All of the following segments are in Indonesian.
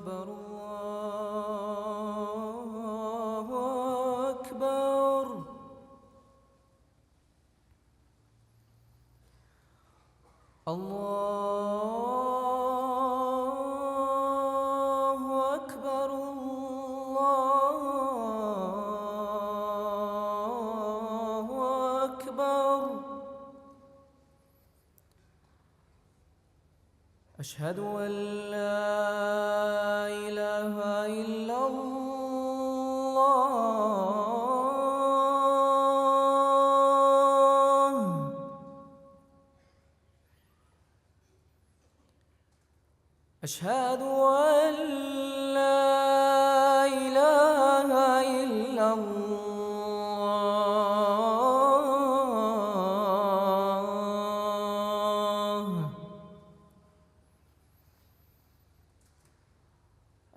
أكبر الله أكبر. الله أكبر الله أكبر. أشهد أن لا إله إلا الله. أشهد أن لا إله إلا الله.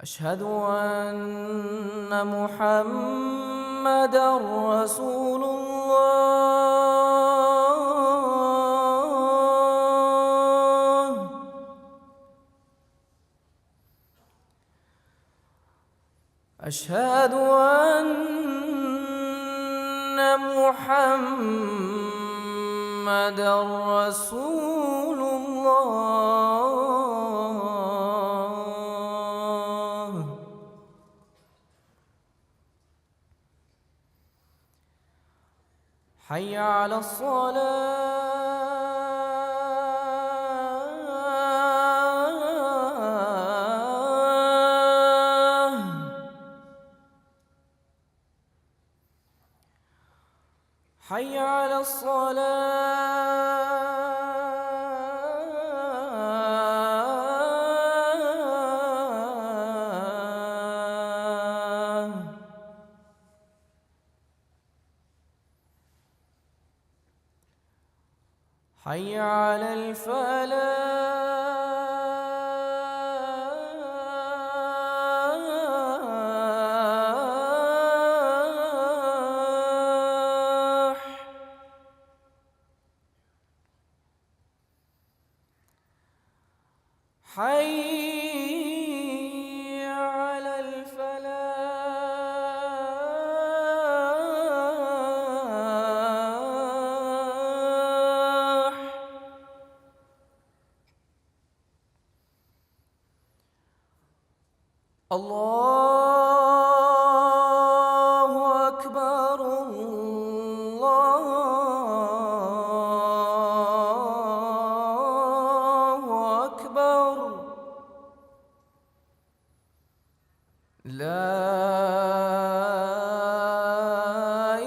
أشهد أن محمدًا رسول الله. أشهد أن محمدًا رسول الله. حي على الصلاة. حي على الصلاة. حي على الفلاح. حي على الفلاح. الله أكبر الله أكبر. لا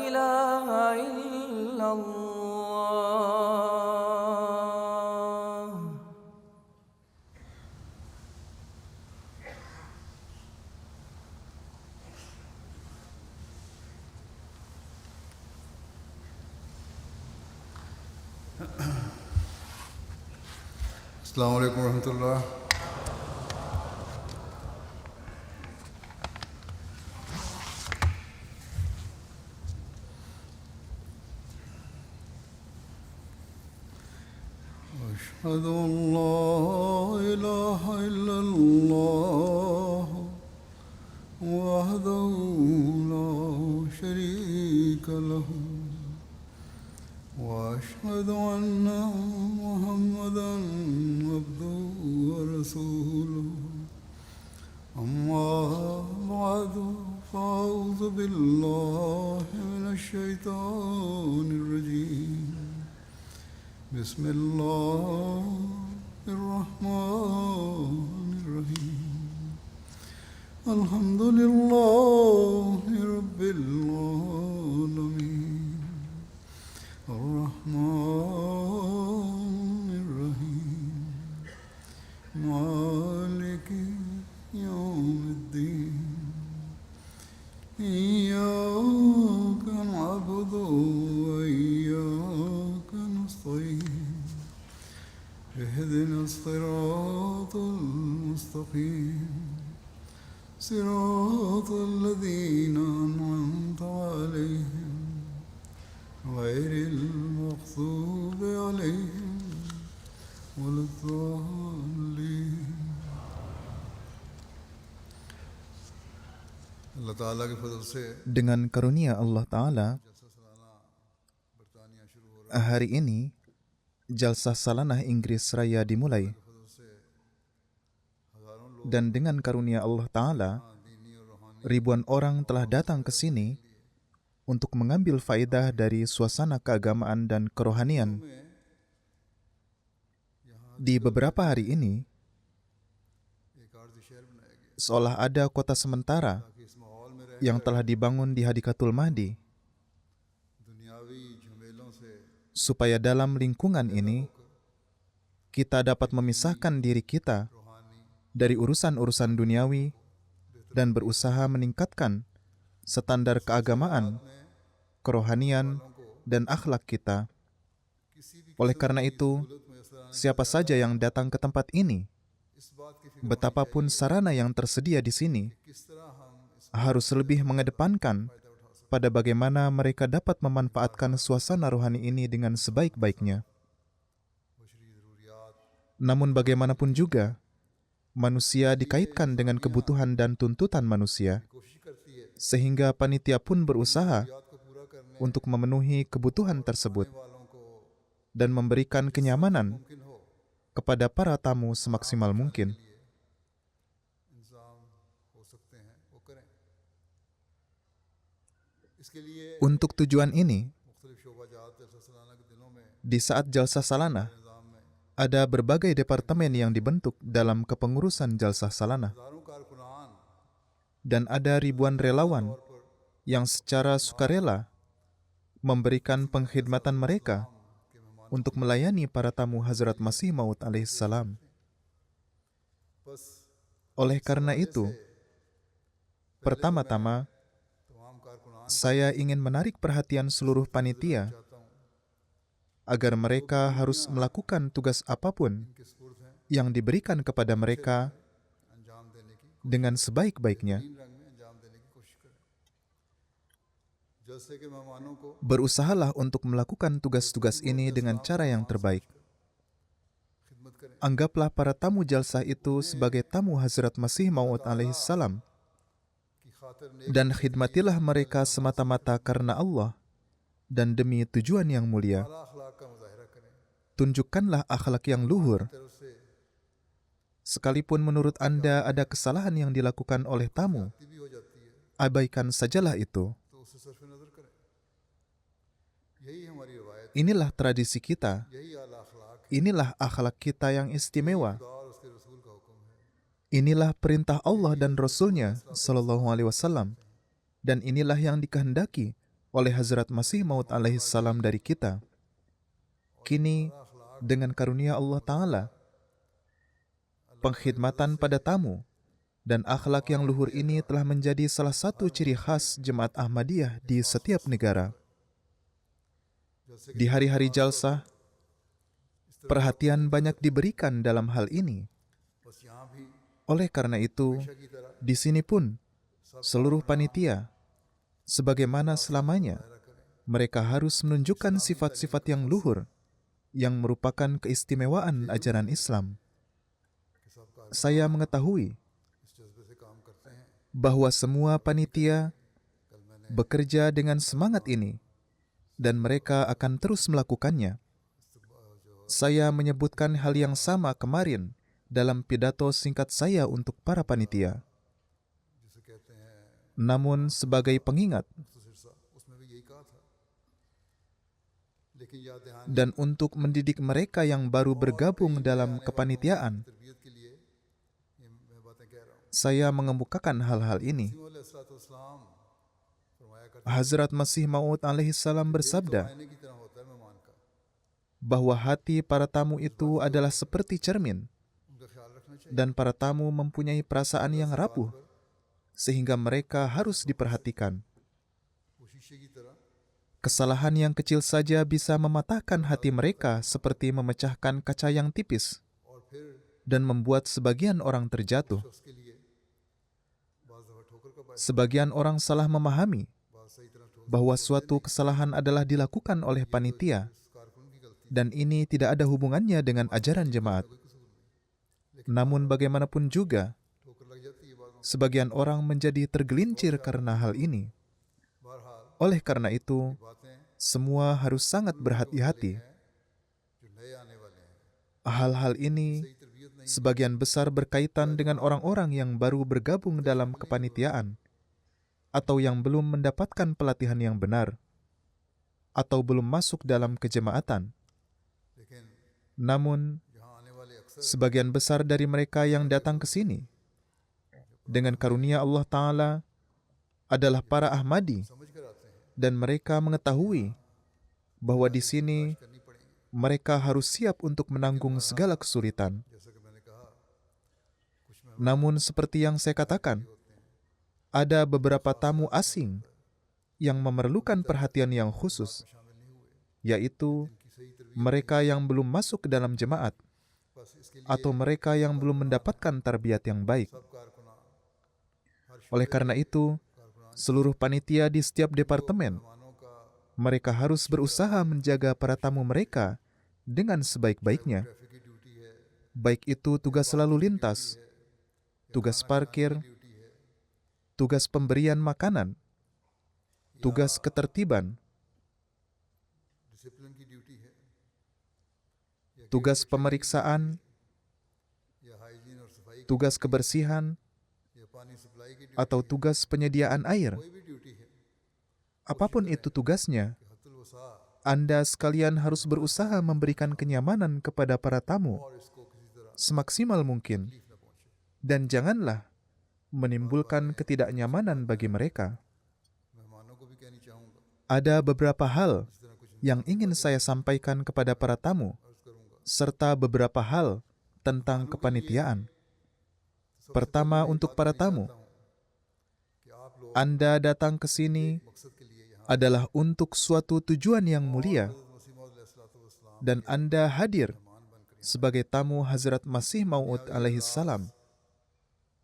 إله إلا الله. السلام عليكم ورحمة الله. أشهد أن لا إله إلا الله وحده لا شريك له وأشهد أن محمدًا عبده ورسوله. أما بعد فأعوذ بالله من الشيطان الرجيم. بسم الله الرحمن الرحيم. الحمد لله رب العالمين. الرحمن الرحيم. مالك يوم الدين. إياك نعبد وإياك نستعين. اهدنا الصراط المستقيم. صراط الذين أنعمت عليهم غير المغضوب عليهم ولا الضالين. फजल से Dengan karunia Allah Ta'ala, जलसा सालाना बरतानिया शुरू हो रहा hari ini Jalsah Salanah Inggris Raya dimulai. है। फजल से हजारों लोग Dan dengan karunia Allah Ta'ala, दीनी और रूहानी ribuan orang telah datang ke sini untuk mengambil faedah dari suasana keagamaan dan kerohanian. में Di beberapa hari ini, एक आर्जी शहर बनाया गया seolah ada kota sementara ताकि इस माहौल में रह yang telah dibangun di Hadikatul Mahdi, दुनियावी झमेलों से supaya dalam lingkungan ini kita dapat memisahkan diri kita रूहानी dari urusan-urusan duniawi dan berusaha meningkatkan standar keagamaan, kerohanian, dan akhlak kita. किसी भी Oleh karena itu, सूरत में असर आने siapa saja yang datang ke tempat ini, इस बात की फिक्र betapapun sarana yang tersedia di sini, किस तरह हम इस harus lebih mengedepankan फायदा उठा सकते pada bagaimana mereka dapat memanfaatkan suasana rohani ini dengan sebaik-baiknya. बशरी ज़रूरियात Namun bagaimanapun juga, manusia dikaitkan dengan kebutuhan dan tuntutan manusia, कोशिश करती है sehingga panitia pun berusaha ज़रूरियात को पूरा करने untuk memenuhi kebutuhan tersebut वालों को dan memberikan kenyamanan मुमकिन हो kepada para tamu semaksimal mungkin. इंतजाम हो सकते हैं वो करें। इसके लिए Untuk tujuan ini, मुख्तलिफ शोबाजात जलसा सालाना के दिनों में di saat Jalsah Salanah, निज़ाम में ada berbagai departemen yang dibentuk dalam kepengurusan Jalsah Salanah, हज़ारों कारकुनान dan ada ribuan relawan yang secara sukarela memberikan pengkhidmatan mereka के मेहमान untuk melayani para tamu Hazrat Masih Maud alaihissalam. बस Oleh karena itu, pertama-tama तमाम कारकुनान saya ingin menarik perhatian seluruh panitia चाहता हूँ agar mereka harus melakukan tugas apapun इनके सुपुर्द हैं yang diberikan kepada mereka अंजाम देने की dengan sebaik-baiknya. तीन रंग में अंजाम देने की कोशिश करें। जैसे कि मेहमानों को Berusahalah untuk melakukan tugas-tugas ini dengan cara yang terbaik. खिदमत करें Anggaplah para tamu jalsah itu sebagai tamu Hazrat Masih Maud alaihissalam की खातिर नेक dan khidmatilah mereka semata-mata karena Allah dan demi tujuan yang mulia. आला अखलाक का मुजाहिरा करें। Tunjukkanlah akhlak yang luhur. तरफ से Sekalipun menurut Anda ada kesalahan yang dilakukan oleh tamu, भी हो जाती है abaikan sajalah itu. तो उसे सरफ नजर करें। यही हमारी रवायत Inilah tradisi kita. यही आला अखलाक Inilah akhlak kita yang istimewa. खुदा और उसके रसूल का हुक्म है। Inilah perintah Allah dan Rasul-Nya Sallallahu Alaihi Wasallam. Dan inilah yang dikehendaki oleh Hazrat Masih Maud alaihissalam dari kita. Kini, dengan karunia Allah Ta'ala, pengkhidmatan pada tamu dan akhlak yang luhur ini telah menjadi salah satu ciri khas Jemaat Ahmadiyah di setiap negara. Di hari-hari jalsah, perhatian banyak diberikan dalam hal ini. बस यहाँ भी Oleh karena itu, की तरह di sini pun seluruh panitia, sebagaimana selamanya, mereka harus menunjukkan sifat-sifat yang luhur yang merupakan keistimewaan ajaran Islam. कि सबका Saya mengetahui इस जज्बे से काम करते हैं। bahwa semua panitia कल मैंने bekerja dengan semangat ini dan mereka akan terus melakukannya. Saya menyebutkan hal yang sama kemarin dalam pidato singkat saya untuk para panitia. जिसे कहते हैं Namun sebagai pengingat सिरसा उसमें भी यही कहा था। लेकिन याद दहानी dan untuk mendidik mereka yang baru bergabung dalam kepanitiaan, तरबियत के लिए ये मैं बातें कह रहा हूँ। saya mengemukakan hal-hal ini. अलैहिस्सलाम फरमाया करते Hazrat Masih Maud alaihissalam bersabda आईने की तरह होता है मेहमान का। bahwa hati para tamu itu adalah seperti cermin उनका ख्याल रखना चाहिए। dan para tamu mempunyai perasaan yang rapuh sehingga mereka harus diperhatikan. वो शीशे की तरह Kesalahan yang kecil saja bisa mematahkan hati mereka seperti memecahkan kaca yang tipis और फिर dan membuat sebagian orang terjatuh. शख्स के लिए बाज़ दफ़ा ठोकर का बायस Sebagian orang salah memahami बात सही तरह ठोकर bahwa suatu kesalahan adalah dilakukan oleh panitia कारकुन की गलती dan ini tidak ada hubungannya dengan ajaran jemaat. कोई कसूर नहीं। Namun bagaimanapun juga, ठोकर लग जाती है बाज़ों Sebagian orang menjadi tergelincir karena hal ini. बहरहाल Oleh karena itu, बातें semua harus sangat berhati-hati. जो नए आने वाले हैं Hal-hal ini सही तरबियत नहीं sebagian besar berkaitan dengan orang-orang yang baru bergabung dalam kepanitiaan, atau yang belum mendapatkan pelatihan yang benar, atau belum masuk dalam kejemaatan. लेकिन Namun, यहाँ आने वाले अक्सर sebagian besar dari mereka yang datang ke sini dengan karunia Allah Ta'ala adalah para Ahmadi, समझ कर आते हैं dan mereka mengetahui bahwa di sini करनी पड़ेगी mereka harus siap untuk menanggung segala kesulitan. जैसा कि मैंने कहा कुछ में Namun seperti yang saya katakan, ada beberapa tamu asing yang memerlukan perhatian yang khusus, शामिल नहीं हुए yaitu कि सही तरबियत mereka yang belum masuk ke dalam jemaat बस इसके लिए atau mereka yang belum mendapatkan tarbiyat yang baik. सब कारकुनान हर Oleh karena itu, seluruh panitia di setiap departemen, मेहमानों का mereka harus berusaha menjaga para tamu mereka dengan sebaik-baiknya. Traffic की ड्यूटी है Baik itu tugas lalu lintas, tugas parkir, duty है tugas pemberian makanan, tugas ketertiban, discipline की ड्यूटी है tugas pemeriksaan, या हाइजीन और सफाई की tugas kebersihan, या पानी सप्लाई की duty atau tugas penyediaan air. कोई भी ड्यूटी है Apapun itu tugasnya, कि हतुल वसा Anda sekalian harus berusaha memberikan kenyamanan kepada para tamu और इसको किसी तरह semaksimal mungkin, तकलीफ न पहुंचे dan janganlah menimbulkan ketidaknyamanan bagi mereka. मेहमानों को भी कहनी चाहूँगा Ada beberapa hal इस तरह कुछ yang ingin saya sampaikan kepada para tamu, अर्ज करूँगा serta beberapa hal tentang kepanitiaan. Pertama, untuk para tamu, कि आप लोग Anda datang ke sini मकसद के लिए यहाँ adalah untuk suatu tujuan yang mulia, मसीह मौद अलैहिस्सलाम dan Anda hadir मेहमान बनकर sebagai tamu Hazrat Masih Maud alaihi salam,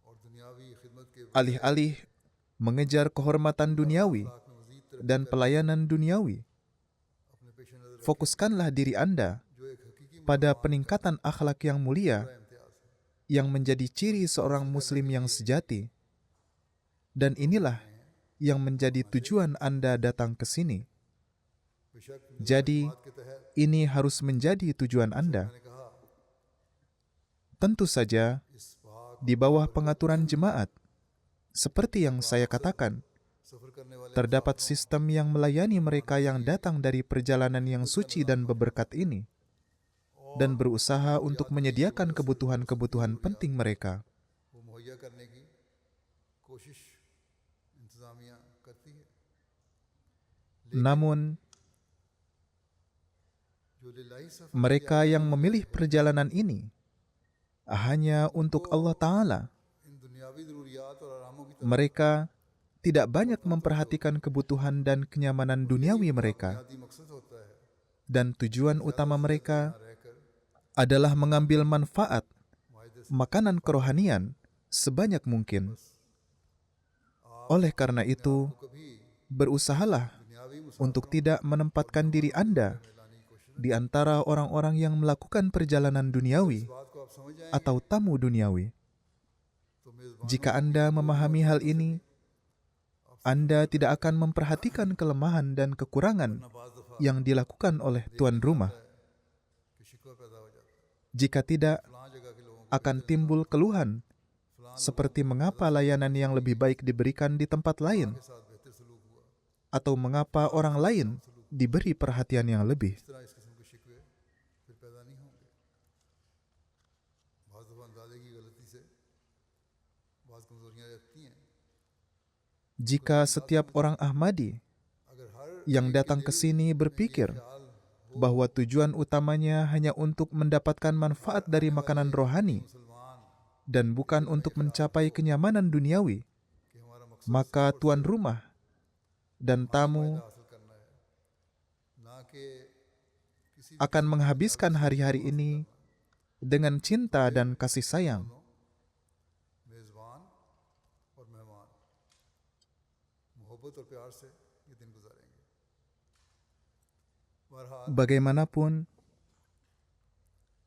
और दुनियावी खिदमत के alih-alih mengejar kehormatan duniawi अखलाक में मजीद तरक्की dan pelayanan duniawi. अपने पेश नजर Fokuskanlah diri Anda जो एक हकीकी pada peningkatan akhlak yang mulia Imtiaz है yang menjadi ciri seorang muslim yang sejati. Dan inilah yang menjadi tujuan Anda datang ke sini. बेशक Jadi, बात के तहत ini harus menjadi tujuan Anda. मैंने कहा Tentu saja, इस भाग di bawah pengaturan jemaat, seperti yang saya katakan, सफर करने वाले terdapat sistem yang melayani mereka yang datang dari perjalanan yang suci dan berberkat ini, dan berusaha untuk menyediakan kebutuhan-kebutuhan penting mereka. वो मुहैया करने की कोशिश इंतजामिया करती है Namun, जो लिल्लाही सफर mereka yang memilih perjalanan ini hanya untuk Allah Ta'ala. इन दुनियावी ज़रूरियात और आरामों की Mereka tidak banyak memperhatikan kebutuhan dan kenyamanan duniawi mereka, बुनियादी मकसद होता है dan tujuan utama mereka रहकर adalah mengambil manfaat माहिदे makanan kerohanian sebanyak mungkin. Oleh karena itu, कभी berusahalah दुनियावी untuk tidak menempatkan diri Anda Mulani की कोशिश di antara orang-orang yang melakukan perjalanan duniawi बात को आप समझ जाएं atau tamu duniawi. तो मेज़बान Jika Anda memahami hal ini, Anda tidak akan memperhatikan kelemahan dan kekurangan बाज़ दफ़ा yang dilakukan oleh tuan rumah. कि शिकवा पैदा हो जाता है Jika tidak, फलां जगह के लोगों को akan timbul keluhan seperti mengapa layanan yang lebih baik diberikan di tempat lain, के साथ बेहतर सलूक हुआ atau mengapa orang lain diberi perhatian yang lebih. इस तरह इस किस्म के शिकवे फिर पैदा नहीं होंगे बाज़ दफ़ा अंदाजे की गलती से बाज़ कमज़ोरियाँ रहती हैं Jika setiap orang Ahmadi अगर हर yang datang ke sini berpikir ख्याल bahwa tujuan utamanya hanya untuk mendapatkan manfaat dari makanan rohani मुसलमान dan bukan untuk mencapai kenyamanan duniawi, कि हमारा मकसद maka tuan rumah dan tamu हासिल करना है ना कि किसी akan menghabiskan hari-hari ini dengan cinta dan kasih sayang. मेज़बान और मेहमान मोहब्बत और प्यार से ये दिन गुजारेंगे बहरहाल Bagaimanapun,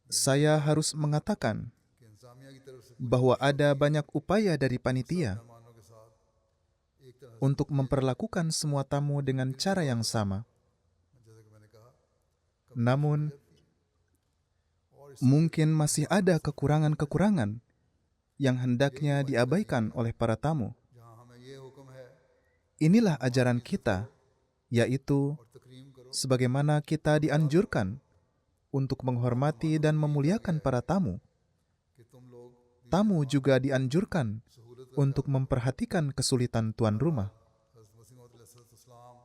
saya harus mengatakan कि इंतजामिया की bahwa ada banyak upaya dari panitia मेहमानों के साथ एक तरह untuk memperlakukan semua tamu dengan cara yang sama. जैसे कि मैंने कहा Namun, mungkin masih ada kekurangan-kekurangan yang hendaknya diabaikan oleh para tamu. जहाँ हमें ये हुक्म है Inilah ajaran kita, yaitu और तकरीम करो sebagaimana kita dianjurkan untuk menghormati dan memuliakan para tamu. कि तुम लोग Tamu juga dianjurkan सहूलत untuk memperhatikan kesulitan tuan rumah. हज़रत मसीह मौऊद अलैहिस्सलाम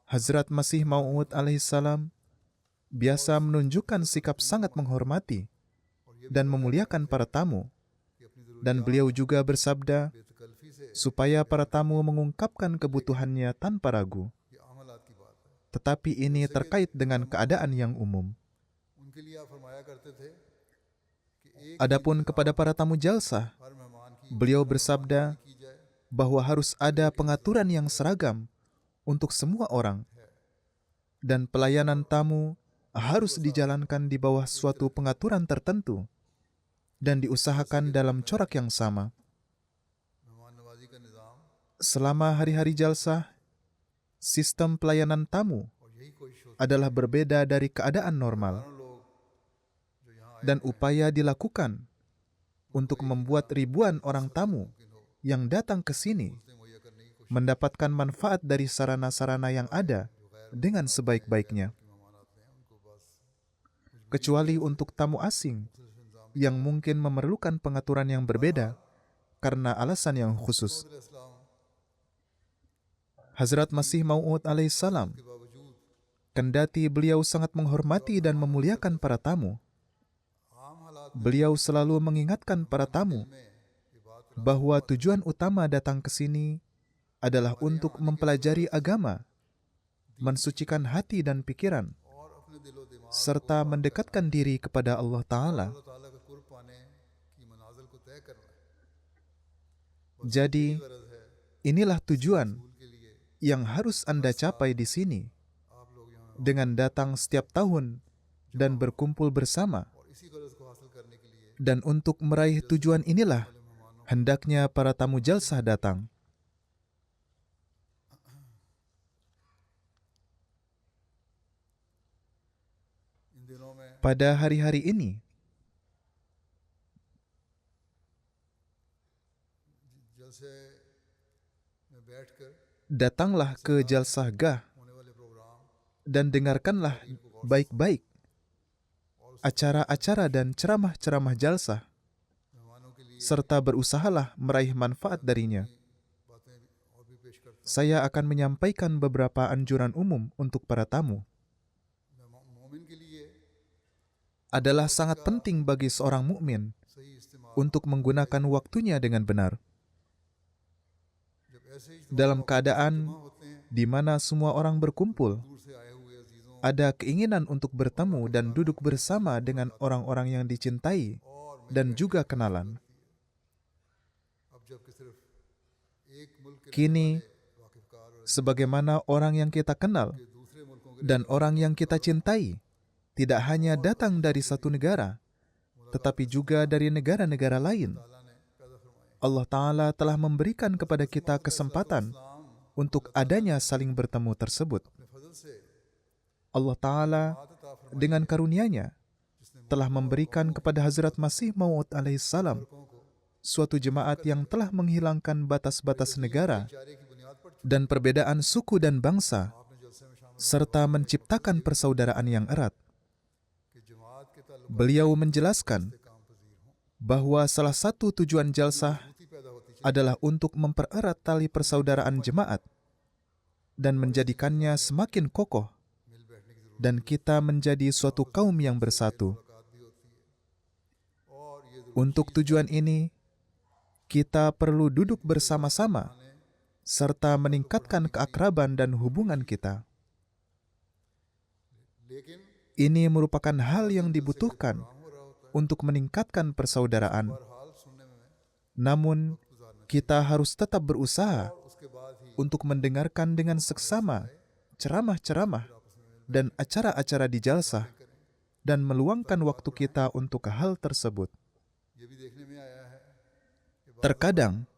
Hazrat Masih Maud alaihissalam biasa menunjukkan sikap sangat menghormati dan memuliakan para tamu, कि अपनी dan beliau juga bersabda बेतकल्फी से supaya para tamu mengungkapkan kebutuhannya tanpa ragu. ये अमलात की बात है। Tetapi ini terkait dengan keadaan yang umum. उनके लिए आप फरमाया करते थे कि एक Adapun kepada para tamu jalsah, हर मेहमान की beliau bersabda की जाए bahwa harus ada pengaturan yang seragam untuk semua orang, dan pelayanan tamu harus dijalankan di bawah suatu pengaturan tertentu dan diusahakan dalam corak yang sama. मेहमान नवाजी का निज़ाम Selama hari-hari jalsah, sistem pelayanan tamu और यही कोशिश होती adalah berbeda dari keadaan normal, है लोग जो यहाँ dan upaya dilakukan untuk membuat ribuan orang tamu yang datang ke sini मुहैया करने की कोशिश mendapatkan manfaat dari sarana-sarana yang ada dengan sebaik-baiknya. मेहमान आते हैं उनको बस Kecuali untuk tamu asing yang mungkin memerlukan pengaturan yang berbeda karena alasan yang khusus. अलैहिस्सलाम Hazrat Masih Maud alaihissalam, के बावजूद kendati beliau sangat menghormati dan memuliakan para tamu, आम हालात beliau selalu mengingatkan para tamu में ये बात bahwa tujuan utama datang ke sini adalah untuk mempelajari agama, mensucikan hati dan pikiran, और अपने दिलो दिमाग serta mendekatkan diri kepada Allah Ta'ala. अल्लाह ताला का कुर्ब पाने की मनाजिल को तय करना है। Jadi, गरज है inilah tujuan के लिए yang harus Anda capai di sini आप लोग यहाँ dengan datang setiap tahun dan berkumpul bersama. और इसी गरज को हासिल करने के लिए Dan untuk meraih tujuan inilah hendaknya para tamu jalsah datang. इन दिनों में Pada hari-hari ini, जलसे में बैठकर datanglah ke jalsah gah होने वाले programme dan dengarkanlah baik-baik acara-acara dan ceramah-ceramah jalsah, मेहमानों के लिए serta berusahalah meraih manfaat darinya. बातें और भी पेश करता Saya akan menyampaikan beberapa anjuran umum untuk para tamu. हूँ। मोमिन के लिए Adalah sangat penting bagi seorang mukmin सही इस्तेमाल untuk menggunakan waktunya dengan benar. जब ऐसे ही Dalam keadaan होते हैं di mana semua orang berkumpul, दूर से आए हुए अजीजों ada keinginan untuk bertemu dan duduk bersama dengan orang-orang yang dicintai और dan juga kenalan. अब जबकि सिर्फ एक मुल्क के Kini, वाकिफकार और sebagaimana orang yang kita kenal दूसरे मुल्कों के dan orang yang kita cintai tidak hanya datang dari satu negara, tetapi juga dari negara-negara lain, ताला ने पैदा फरमाए Allah Ta'ala telah memberikan kepada kita kesempatan untuk adanya saling bertemu tersebut. अपने फजल से Allah Ta'ala अता फरमाए dengan karunia-Nya telah memberikan kepada Hazrat Masih Maud alaihissalam suatu jemaat yang telah menghilangkan batas-batas negara चारे की बुनियाद पर dan perbedaan suku dan bangsa, आपने जलसे में शामिल serta menciptakan persaudaraan yang erat. कि जमात के ताल्लुक Beliau menjelaskan से काम पजीर हों bahwa salah satu tujuan jalsah मजबूती पैदा होती चाहिए adalah untuk mempererat tali persaudaraan jemaat dan menjadikannya semakin kokoh, मिल बैठने की जरूरत dan kita menjadi suatu kaum yang bersatu. मुलाकात भी होती है और ये जरूर Untuk tujuan ini, kita perlu duduk bersama-sama serta meningkatkan keakraban dan hubungan kita. लेकिन Ini merupakan hal yang dibutuhkan हो रहा होता untuk meningkatkan persaudaraan. है हाल सुनने में Namun, kita harus tetap berusaha उसके बाद ही untuk mendengarkan dengan seksama ceramah-ceramah dan acara-acara di jalsah dan meluangkan waktu kita untuk hal tersebut. ये भी देखने में आया है Terkadang,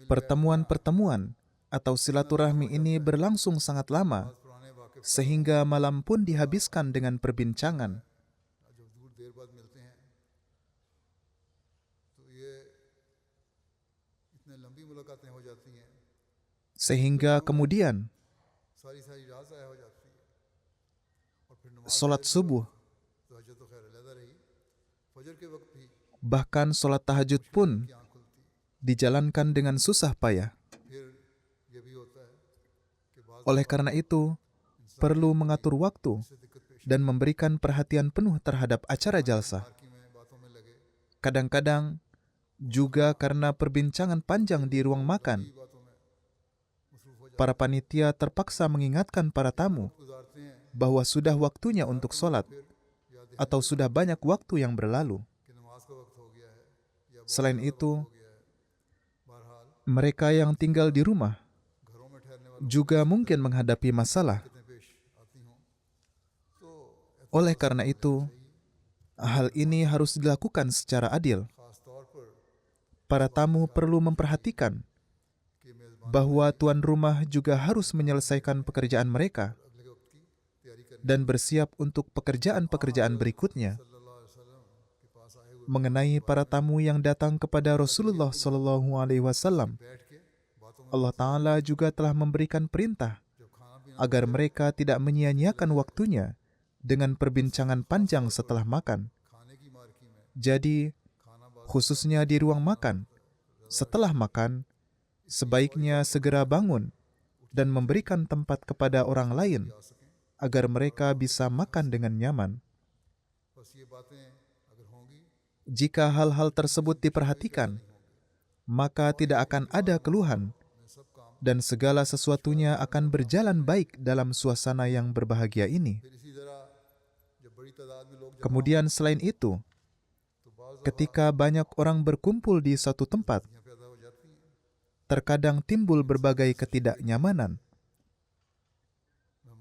pertemuan-pertemuan atau silaturahmi ini berlangsung sangat lama, sehingga malam pun dihabiskan dengan perbincangan. जब दूर देर बाद मिलते हैं तो ये इतने लंबी मुलाकातें हो जाती हैं, Sehingga kemudian सारी सारी रात ज़ाया हो जाती है और फिर नमाज sholat subuh, तहज्जुद तो खैर अलग रही, फजर के वक्त भी bahkan sholat tahajud pun की आँख खुलती है। dijalankan dengan susah payah. फिर ये भी होता है कि बाद Oleh karena itu, perlu mengatur waktu से दिक्कत पेश dan memberikan perhatian penuh terhadap acara jalsah. की में बातों में लगे, Kadang-kadang juga karena perbincangan panjang di ruang makan, बातों में मसरूफ हो para panitia terpaksa mengingatkan para tamu गुजारते हैं bahwa sudah waktunya untuk sholat फिर याद atau sudah banyak waktu yang berlalu. कि नमाज का वक्त हो गया है या Selain itu, हो गया है। बहरहाल mereka yang tinggal di rumah घरों में ठहरने वालों juga mungkin menghadapi masalah. कितने पेश आती हों, तो Oleh karena itu, hal ini harus dilakukan secara adil. ख़ास तौर पर Para tamu perlu memperhatikan कि मेज़बान bahwa tuan rumah juga harus menyelesaikan pekerjaan mereka अगले वक्त की तैयारी करने dan bersiap untuk pekerjaan-pekerjaan berikutnya. सल्लल्लाहु अलैहि वसल्लम के पास आए हुए Mengenai para tamu yang datang kepada Rasulullah Shallallahu Alaihi Wasallam, बैठ के बातों में Allah Ta'ala juga telah memberikan perintah जब खाना पीना agar mereka tidak menyia-nyiakan waktunya dengan perbincangan panjang setelah makan. खाने की मार्की में Jadi, खाना बात khususnya di ruang makan, setelah makan, sebaiknya segera bangun dan memberikan tempat kepada orang lain आ सकें, agar mereka bisa makan dengan nyaman. बस ये बातें अगर होंगी Jika hal-hal tersebut diperhatikan, maka tidak akan ada keluhan मैं सब काम dan segala sesuatunya akan berjalan baik dalam suasana yang berbahagia ini. फिर इसी तरह जब बड़ी तादाद में लोग जब Kemudian selain itu, तो बाज़ ketika banyak orang berkumpul di satu tempat, यहाँ पैदा हो जाती हैं, terkadang timbul berbagai ketidaknyamanan.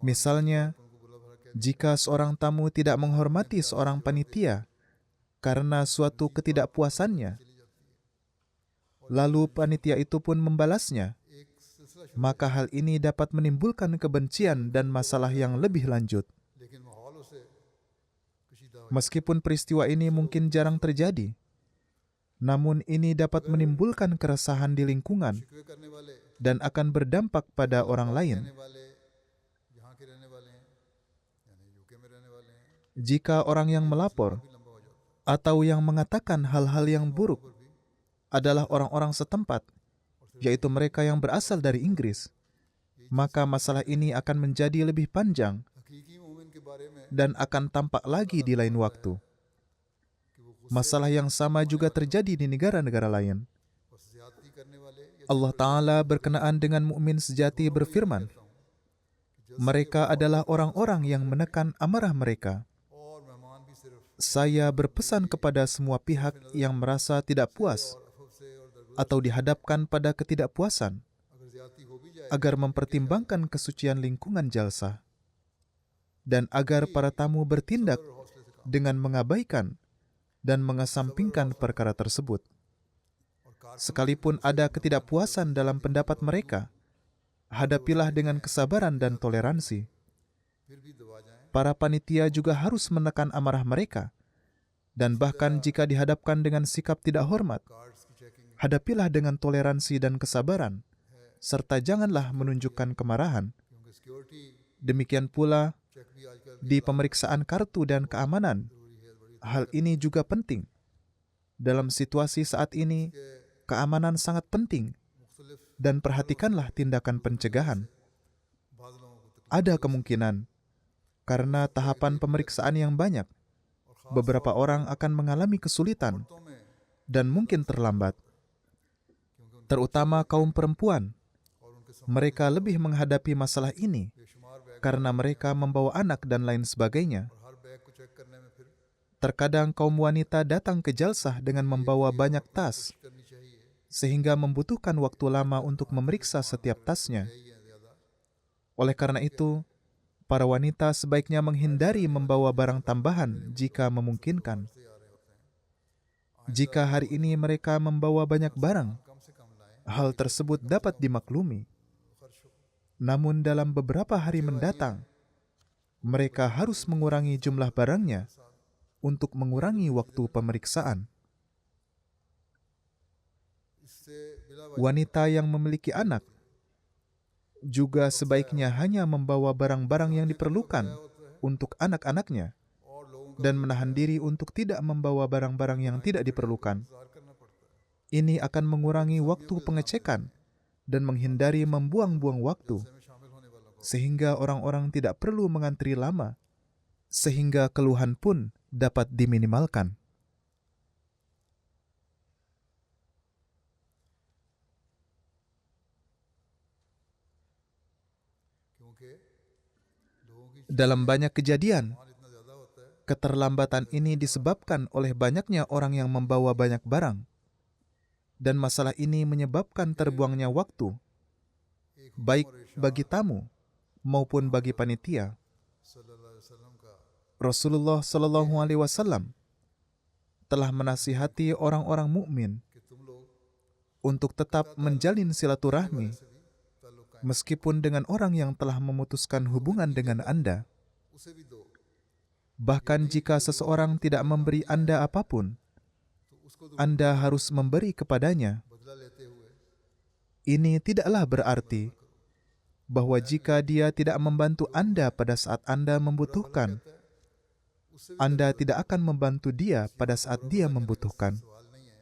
Misalnya, उनको बुला भला कह jika seorang tamu tidak menghormati seorang panitia karena suatu ketidakpuasannya, lalu panitia itu pun membalasnya, एक सिलसिला शुरू, maka hal ini dapat menimbulkan kebencian dan masalah yang lebih lanjut. लेकिन माहौल उसे कशीदा हो Meskipun peristiwa ini mungkin jarang terjadi, namun ini dapat menimbulkan keresahan di lingkungan शिकवे करने वाले dan akan berdampak pada orang lain. रहने वाले यहाँ के रहने वाले हैं यानी यूके में रहने वाले हैं, Jika orang yang melapor भी लंबा हो जाता atau yang mengatakan hal-hal yang buruk adalah orang-orang setempat, yaitu mereka yang berasal dari Inggris, maka masalah ini akan menjadi lebih panjang है। हकीकी मोमिन के बारे में dan akan tampak lagi di lain waktu. Masalah yang sama juga terjadi di negara-negara lain. बस ज़्यादती करने वाले या Allah Ta'ala berkenaan dengan mukmin sejati berfirman, mereka adalah orang-orang yang menekan amarah mereka. और मेहमान भी सिर्फ Saya berpesan kepada semua pihak yang merasa tidak puas अफव से और दरगुजर atau dihadapkan pada ketidakpuasan अगर ज़्यादती हो भी जाए agar mempertimbangkan kesucian lingkungan jalsah dan agar para tamu bertindak और हौसले से काम dengan mengabaikan dan mengesampingkan perkara tersebut. और car Sekalipun ada ketidakpuasan dalam pendapat mereka, hadapilah dengan kesabaran dan toleransi. फिर भी दबा जाएं, Para panitia juga harus menekan amarah mereka. Dan bahkan jika dihadapkan dengan sikap tidak hormat, cards की checking hadapilah dengan toleransi dan kesabaran, serta janganlah menunjukkan kemarahan. क्योंकि security Demikian pula check भी आजकल di pemeriksaan kartu dan keamanan. जरूरी है। बड़ी Hal ini juga penting. Dalam situasi saat ini, keamanan sangat penting मुख्तलिफ dan perhatikanlah tindakan pencegahan. बाज़ लोगों को तकलीफ Ada kemungkinan, karena tahapan pemeriksaan yang banyak, beberapa orang akan mengalami kesulitan तो में dan mungkin terlambat. Terutama kaum perempuan, और उनके mereka lebih menghadapi masalah ini बेशुमार bag karena mereka membawa anak dan lain sebagainya. और हर बैग को चेक करने में फिर Terkadang kaum wanita datang ke jalsah dengan membawa banyak tas, करनी चाहिए, sehingga membutuhkan waktu lama untuk memeriksa setiap tasnya. यही है ज़्यादा। Oleh karena itu, para wanita sebaiknya menghindari membawa barang tambahan jika memungkinkan. से आ रहे होते हैं, Jika hari ini mereka membawa banyak barang, कम से कम लाएं। hal tersebut dapat dimaklumi. Namun dalam beberapa hari mendatang, mereka harus mengurangi jumlah barangnya untuk mengurangi waktu pemeriksaan. इससे बिला Wanita yang memiliki anak juga sebaiknya hanya membawa barang-barang yang diperlukan untuk anak-anaknya और लोगों का dan menahan diri untuk tidak membawa barang-barang yang tidak diperlukan. इंतजार करना पड़ता है। Ini akan mengurangi waktu pengecekan dan menghindari membuang-buang waktu, में शामिल होने वालों को sehingga orang-orang tidak perlu mengantri lama, sehingga keluhan pun dapat diminimalkan. क्योंकि लोगों की Dalam banyak kejadian, मान इतना ज्यादा होता है keterlambatan ini disebabkan oleh banyaknya orang yang membawa banyak barang, dan masalah ini menyebabkan terbuangnya waktu, baik bagi tamu maupun bagi panitia. सल्लल्लाहु अलैहि वसल्लम का Rasulullah Shallallahu Alaihi Wasallam telah menasihati orang-orang mukmin कि तुम लोग untuk tetap menjalin silaturahmi से भी ताल्लुक कायम meskipun dengan orang yang telah memutuskan hubungan dengan Anda. उसे भी दो Bahkan jika seseorang tidak memberi Anda apapun, तो उसको दो Anda harus memberi kepadanya. बदला लेते हुए Ini tidaklah berarti bahwa jika dia tidak membantu Anda pada saat Anda membutuhkan, उससे भी Anda tidak akan membantu dia pada saat dia membutuhkan. सवाल नहीं है।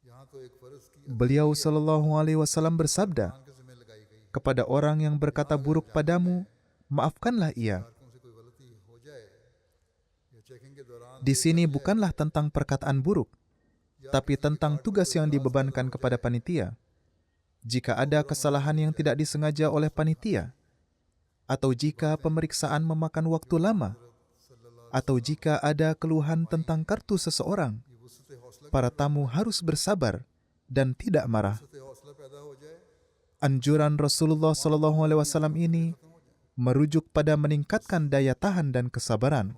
यहाँ तो एक फर्ज की Beliau Shallallahu Alaihi Wasallam bersabda, के जिम्मे लगाई गई kepada orang yang berkata buruk padamu, maafkanlah ia. कारकों से कोई गलती हो जाए या चेकिंग के दौरान Di sini bukanlah tentang perkataan buruk, tapi tentang tugas yang dibebankan kepada panitia. Jika ada kesalahan yang tidak disengaja oleh panitia, atau jika pemeriksaan memakan waktu lama, atau jika ada keluhan tentang kartu seseorang, ये वसत हौसला para tamu harus bersabar dan tidak marah. हौसला पैदा हो जाए Anjuran Rasulullah SAW ini merujuk pada meningkatkan daya tahan dan kesabaran.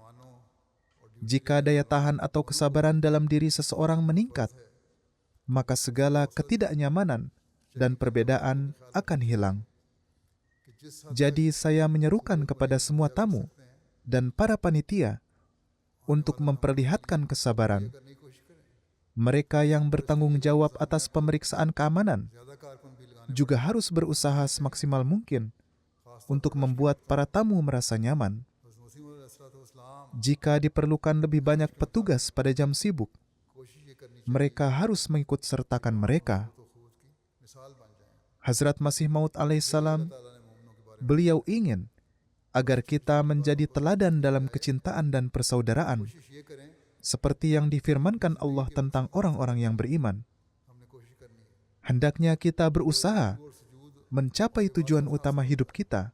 Jika daya tahan atau kesabaran dalam diri seseorang meningkat, maka segala ketidaknyamanan dan perbedaan akan hilang. Jadi saya menyerukan kepada semua tamu dan para panitia untuk memperlihatkan kesabaran. करने की कोशिश करें। Mereka yang bertanggung jawab atas pemeriksaan keamanan ज्यादा कारकुन भी लगाने juga harus berusaha semaksimal mungkin untuk membuat para tamu merasa nyaman. Wasim Jika diperlukan lebih banyak petugas pada jam sibuk, कोशिश ये करनी mereka harus mengikut sertakan mereka. तो खुद की मिसाल बन जाए। Hazrat Masih Maud alaihissalam, ताला ने मोमिनों के बारे beliau ingin agar kita menjadi teladan dalam kecintaan dan persaudaraan, में कोशिश ये करें seperti yang difirmankan Allah tentang orang-orang yang beriman. हमने कोशिश करनी है Hendaknya kita berusaha और सुजूद mencapai tujuan utama hidup kita,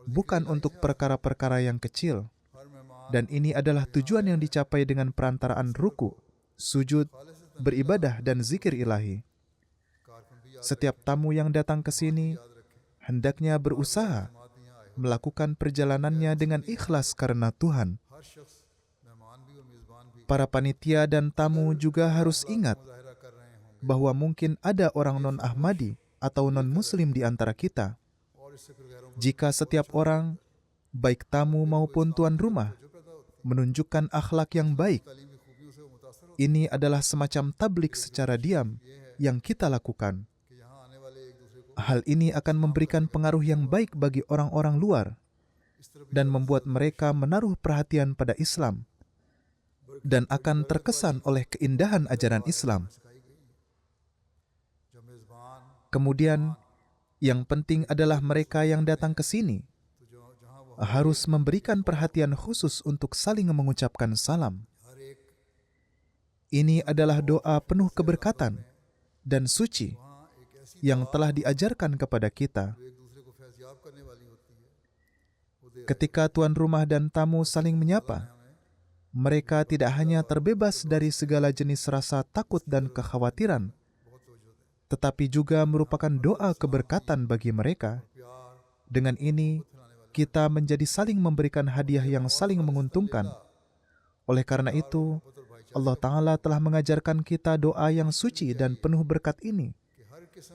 bukan untuk perkara-perkara yang kecil. हर मेहमान Dan ini adalah tujuan yang dicapai dengan perantaraan ruku, sujud, beribadah, dan zikir ilahi. कारकुन भी याद Setiap tamu yang datang ke sini रखें। hendaknya berusaha जमात में यहाँ आए melakukan perjalanannya dengan ikhlas karena Tuhan. हर शख्स मेहमान भी और मेजबान भी Para panitia dan tamu juga harus ingat मुजाहिरा कर रहे होंगे bahwa mungkin ada orang non-Ahmadi atau non-Muslim di antara kita. और इससे फिर गैरों को Jika setiap orang, baik tamu maupun tuan rumah, जो पैदा होती menunjukkan akhlak yang baik, है तालीमी खूबियों से वो मुतासर होते ini adalah semacam tablik secara diam yang kita lakukan. हैं कि यहाँ आने वाले एक दूसरे को Hal ini akan memberikan pengaruh yang baik bagi orang-orang luar इस तरह dan membuat mereka menaruh perhatian pada Islam dan akan terkesan oleh keindahan ajaran Islam. सिखाई गई है। जब मेजबान Kemudian, yang penting adalah mereka yang datang ke sini तो जो जहाँ वो harus memberikan perhatian khusus untuk saling mengucapkan salam. हर एक Ini adalah doa penuh keberkatan dan suci वहाँ एक ऐसी yang telah diajarkan kepada kita. जो एक दूसरे को फैज़याब करने वाली होती है वो दे Ketika tuan rumah dan tamu saling menyapa, mereka tidak hanya terbebas dari segala jenis rasa takut dan kekhawatiran, tetapi juga merupakan doa keberkatan bagi mereka. प्यार Dengan ini, kita menjadi saling memberikan hadiah yang saling menguntungkan. Oleh karena itu, Allah Ta'ala telah mengajarkan kita doa yang suci dan penuh berkat ini,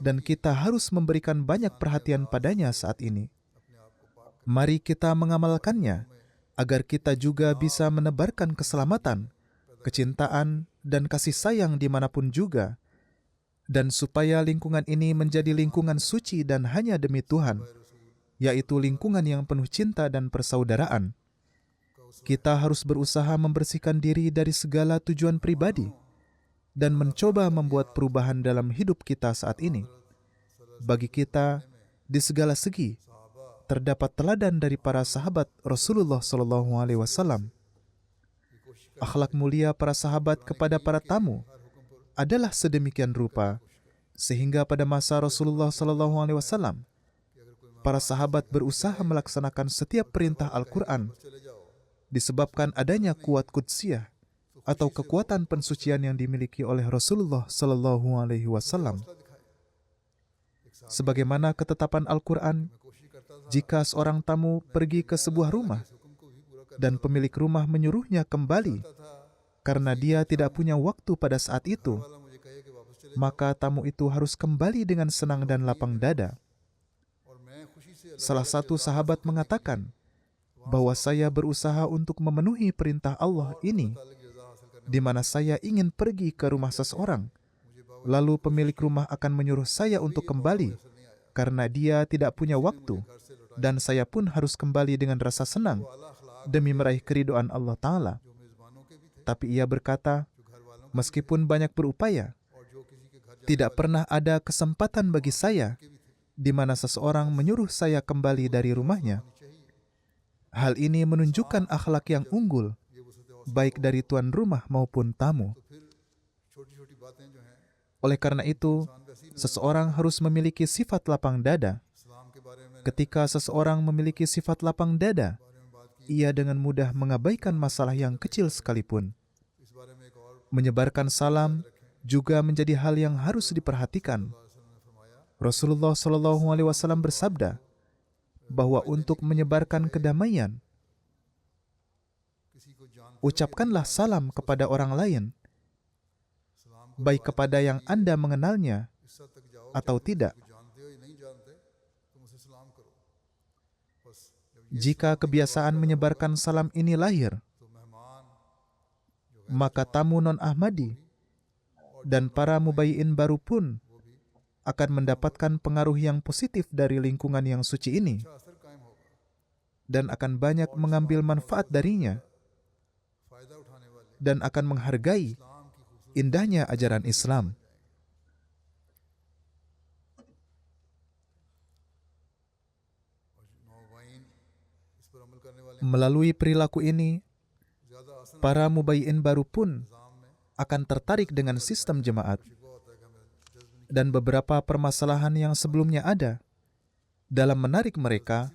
dan kita harus memberikan banyak perhatian padanya saat ini. Mari kita mengamalkannya, agar kita juga bisa menebarkan keselamatan, kecintaan, dan kasih sayang dimanapun juga, dan supaya lingkungan ini menjadi lingkungan suci dan hanya demi Tuhan, yaitu lingkungan yang penuh cinta dan persaudaraan. Kita harus berusaha membersihkan diri dari segala tujuan pribadi dan mencoba membuat perubahan dalam hidup kita saat ini. Bagi kita, di segala segi, terdapat teladan dari para sahabat Rasulullah SAW. Akhlak mulia para sahabat kepada para tamu adalah sedemikian rupa, sehingga pada masa Rasulullah SAW, para sahabat berusaha melaksanakan setiap perintah Al-Quran disebabkan adanya kuat kudsiyah atau kekuatan pensucian yang dimiliki oleh Rasulullah SAW. Sebagaimana ketetapan Al-Quran, jika seorang tamu pergi ke sebuah rumah dan pemilik rumah menyuruhnya kembali karena dia tidak punya waktu pada saat itu, maka tamu itu harus kembali dengan senang dan lapang dada. Salah satu sahabat mengatakan bahwa saya berusaha untuk memenuhi perintah Allah ini, di mana saya ingin pergi ke rumah seseorang, lalu pemilik rumah akan menyuruh saya untuk kembali karena dia tidak punya waktu, dan saya pun harus kembali dengan rasa senang demi meraih keridhaan Allah Ta'ala. Tapi ia berkata, meskipun banyak berupaya, tidak pernah ada kesempatan bagi saya di mana seseorang menyuruh saya kembali dari rumahnya. Hal ini menunjukkan akhlak yang unggul, baik dari tuan rumah maupun tamu. Oleh karena itu, seseorang harus memiliki sifat lapang dada. Ketika seseorang memiliki sifat lapang dada, ia dengan mudah mengabaikan masalah yang kecil sekalipun. Menyebarkan salam juga menjadi hal yang harus diperhatikan. Rasulullah SAW bersabda bahwa untuk menyebarkan kedamaian, ucapkanlah salam kepada orang lain, baik kepada yang Anda mengenalnya atau tidak. Jika kebiasaan menyebarkan salam ini lahir, maka tamu non-Ahmadi dan para mubayyin baru pun akan mendapatkan pengaruh yang positif dari lingkungan yang suci ini dan akan banyak mengambil manfaat darinya dan akan menghargai indahnya ajaran Islam. Melalui perilaku ini, para mubayyin baru pun akan tertarik dengan sistem jemaat, dan beberapa permasalahan yang sebelumnya ada dalam menarik mereka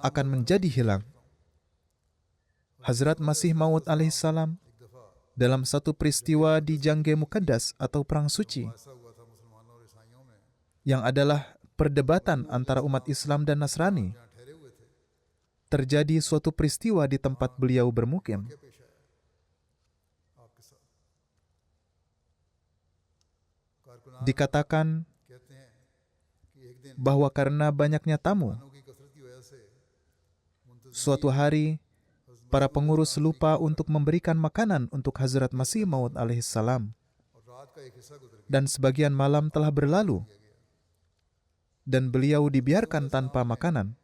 akan menjadi hilang. Hazrat Masih Maud alaihissalam dalam satu peristiwa di Jangge Muqaddas atau Perang Suci, yang adalah perdebatan antara umat Islam dan Nasrani, terjadi suatu peristiwa di tempat beliau bermukim. Dikatakan bahwa karena banyaknya tamu, suatu hari para pengurus lupa untuk memberikan makanan untuk Hazrat Masih Maud alaihissalam, dan sebagian malam telah berlalu dan beliau dibiarkan tanpa makanan.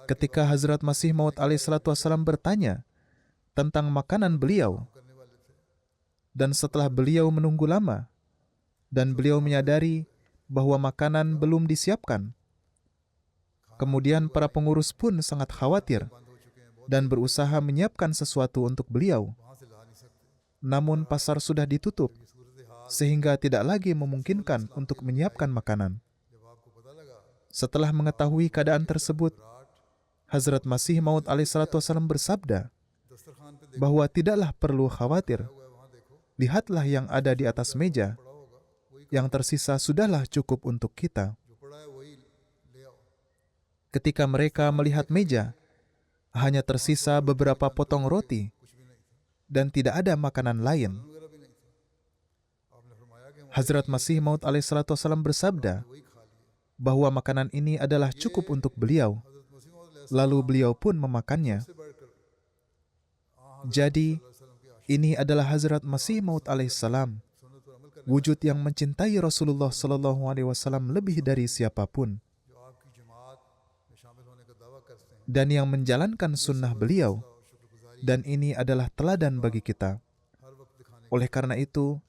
Ketika Hazrat Masih Maud alaihissalam bertanya tentang makanan beliau, dan setelah beliau menunggu lama dan beliau menyadari bahwa makanan belum disiapkan, kemudian para pengurus pun sangat khawatir dan berusaha menyiapkan sesuatu untuk beliau. Namun pasar sudah ditutup, sehingga tidak lagi memungkinkan untuk menyiapkan makanan. Setelah mengetahui keadaan tersebut, Hazrat Masih Maud alaihissalam bersabda bahwa tidaklah perlu khawatir. Lihatlah yang ada di atas meja. Yang tersisa sudahlah cukup untuk kita. Ketika mereka melihat meja, hanya tersisa beberapa potong roti dan tidak ada makanan lain. वगैरह भी नहीं था। आपने फरमाया कि हम Hazrat Masih Maud alaihissalatu wassalam bersabda वही खा लिए। bahwa makanan ini adalah cukup untuk beliau, हज़रत मसीह मौद lalu beliau pun memakannya. से बढ़कर Jadi, ini adalah Hazrat Masih Maud alaihissalam, सुन्नत पर अमल करने wujud yang mencintai Rasulullah sallallahu alaihi wasallam lebih dari siapapun, जो आपकी जमात में शामिल होने का दावा करते हैं dan yang menjalankan sunnah beliau, और शुक्रगुजारी dan ini adalah teladan bagi kita. हर वक्त दिखाने Oleh karena itu,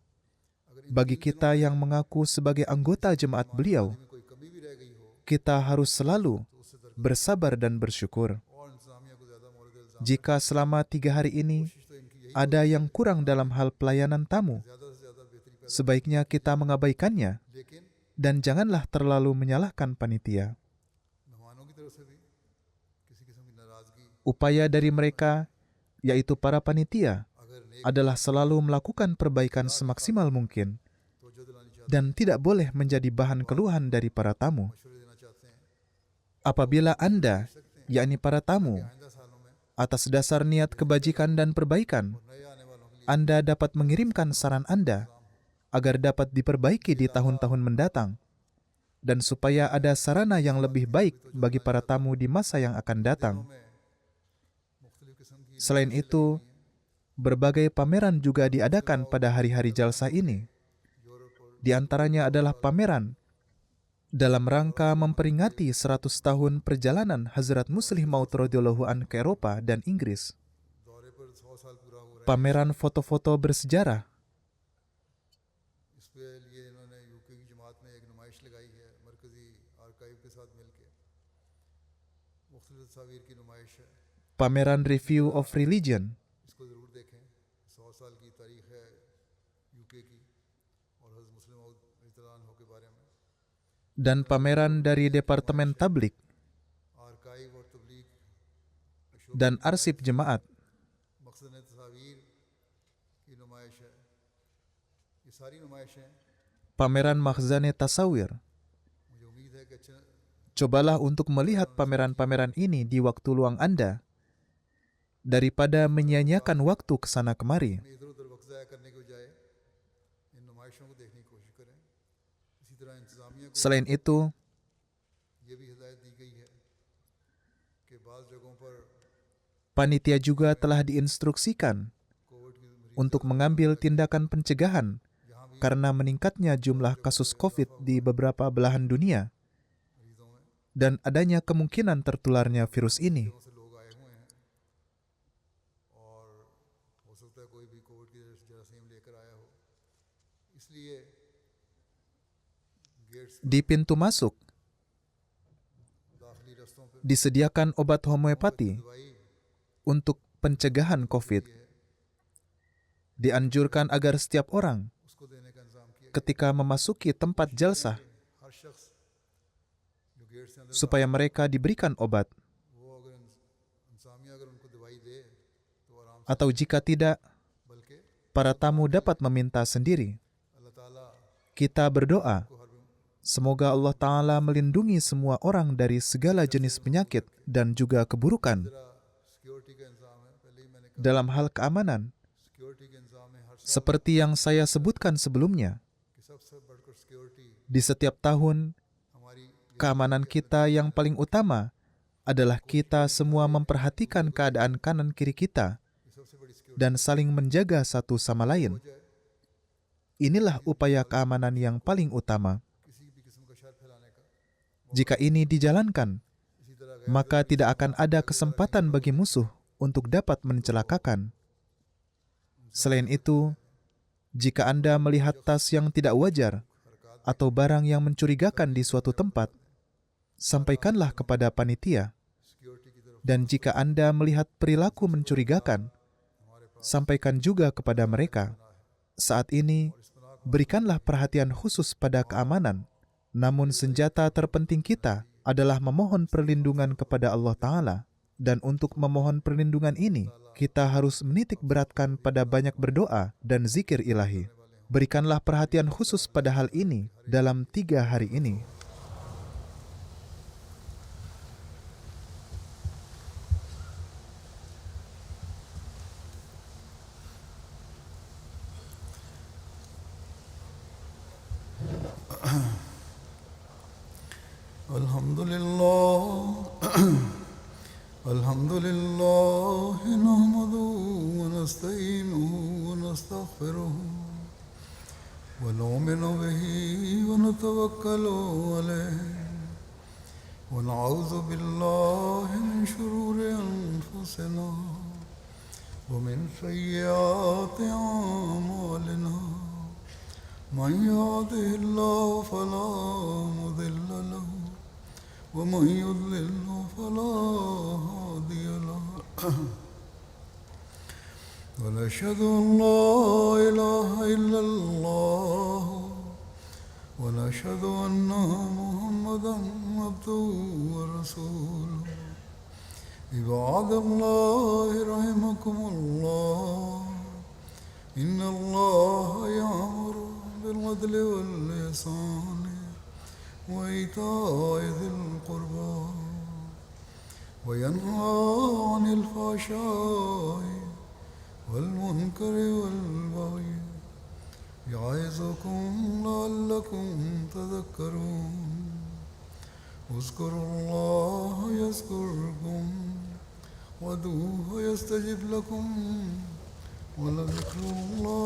bagi kita yang mengaku sebagai anggota jemaat beliau, में कोई कमी भी रह गई हो kita harus selalu bersabar dan bersyukur. और इंतजामिया को ज़्यादा मौरद इल्ज़ाम Jika selama 3 hari ini तो इनकी यही ada yang kurang dalam hal pelayanan tamu, ज़्यादा से ज़्यादा बेहतरी पैदा sebaiknya kita mengabaikannya लेकिन dan janganlah terlalu menyalahkan panitia. मेहमानों की तरफ से भी किसी किस्म की नाराज़गी Upaya dari mereka, yaitu para panitia, अगर नेक adalah selalu melakukan perbaikan semaksimal mungkin तवज्जो दिलानी चाहते dan tidak boleh menjadi bahan keluhan dari para tamu. मशवरे देना चाहते हैं Apabila Anda, yakni para tamu, आइंदा सालों में atas dasar niat kebajikan dan perbaikan, नए आने वालों के लिए Anda dapat mengirimkan saran Anda agar dapat diperbaiki di tahun-tahun mendatang, dan supaya ada sarana yang lebih baik bagi para tamu di masa yang akan datang. में मुख्तलिफ किस्म की Selain itu, berbagai pameran juga diadakan pada hari-hari jalsa ini. Di antaranya adalah pameran dalam rangka memperingati 100 tahun perjalanan Hazrat Muslih Maud radhiyallahu an ke Eropa dan Inggris. दौरे पर 100 साल पूरा हो रहा Pameran foto-foto bersejarah, है इसके लिए इन्होंने यूके की जमात ने एक नुमाइश लगाई है मरकजी आर्काइव के साथ मिलकर मुख्तलिफ तस्वीर की नुमाइश है pameran Review of Religion, इसको ज़रूर देखें 100 साल की तारीख है यूके की और हज़रत मुस्लिम मौद रज़ियल्लाहु अन्हु के बारे में dan pameran dari Departemen Tablik archive और तबलीग dan Arsip Jemaat. मकसद तस्वीर की नुमाइश है ये सारी नुमाइशें Pameran Makhzane Tasawir. मुझे उम्मीद है कि अच्छा Cobalah untuk melihat pameran-pameran ini di waktu luang Anda, daripada menyia-nyiakan waktu ke sana kemari. इधर उधर वक्त ज़ाया करने के बजाय इन नुमाइशों को देखने की कोशिश करें इसी तरह इंतज़ामिया को Selain itu, ये भी हिदायत दी गई है कि बाज़ जगहों पर panitia juga telah diinstruksikan Covid की मरीज untuk mengambil tindakan pencegahan यहाँ भी karena meningkatnya jumlah kasus COVID di beberapa belahan dunia मरीजों में dan adanya kemungkinan tertularnya virus ini. जगहों से लोग आए हुए हैं और हो सकता है कोई भी कोविड की जरासीम लेकर आया हो इसलिए गेट्स Di pintu masuk दाखिली रस्तों पर disediakan obat homeopati दवाई untuk pencegahan COVID. Dianjurkan agar setiap orang उसको देने का इंतजाम किया ketika memasuki tempat jalsah हर शख्स जो गेट से अंदर supaya mereka diberikan obat, वो अगर इंतजामिया अगर उनको दवाई दे तो आराम से atau jika tidak, बल्कि para tamu dapat meminta sendiri. अल्लाह ताला Kita berdoa, को हर semoga Allah Ta'ala melindungi semua orang dari segala jenis penyakit dan juga keburukan. तरह सिक्योरिटी का इंतजाम है पहले ही मैंने कहा Dalam hal keamanan, सिक्योरिटी के इंतजाम में हर साल seperti yang saya sebutkan sebelumnya, की सबसे बढ़कर सिक्योरिटी di setiap tahun, हमारी keamanan kita yang paling utama adalah kita semua memperhatikan keadaan kanan kiri kita ये सबसे बड़ी security dan saling menjaga satu sama lain. हो जाए Inilah upaya keamanan yang paling utama. किसी भी किस्म का शर फैलाने का Jika ini dijalankan, इसी तरह maka tidak akan ada kesempatan bagi musuh untuk dapat mencelakakan. Selain itu, jika Anda melihat tas yang tidak wajar atau barang yang mencurigakan di suatu tempat, sampaikanlah kepada panitia. Security की तरफ Dan jika Anda melihat perilaku mencurigakan, sampaikan juga kepada mereka. Saat ini, berikanlah perhatian khusus pada keamanan. Namun senjata terpenting kita adalah memohon perlindungan kepada Allah Ta'ala. Dan untuk memohon perlindungan ini, kita harus menitik beratkan pada banyak berdoa dan zikir ilahi. Berikanlah perhatian khusus pada hal ini dalam 3 hari ini. الحمد لله الحمد لله نحمده ونستعينه ونستغفره ونؤمن به ونتوكل عليه ونعوذ بالله من شرور أنفسنا ومن سيئات أعمالنا من يهده الله فلا مضل له ومن يضلل فلا هادي له ونشهد أن لا إله إلا الله ونشهد أن محمدا عبده ورسوله عباد الله رحمكم الله إن الله يأمر بالعدل والإحسان وإيتاء ذي القربى وينهى عن الفحشاء والمنكر والبغي يعظكم لعلكم تذكرون اذكروا الله يذكركم وادعوه يستجب لكم ولذكر الله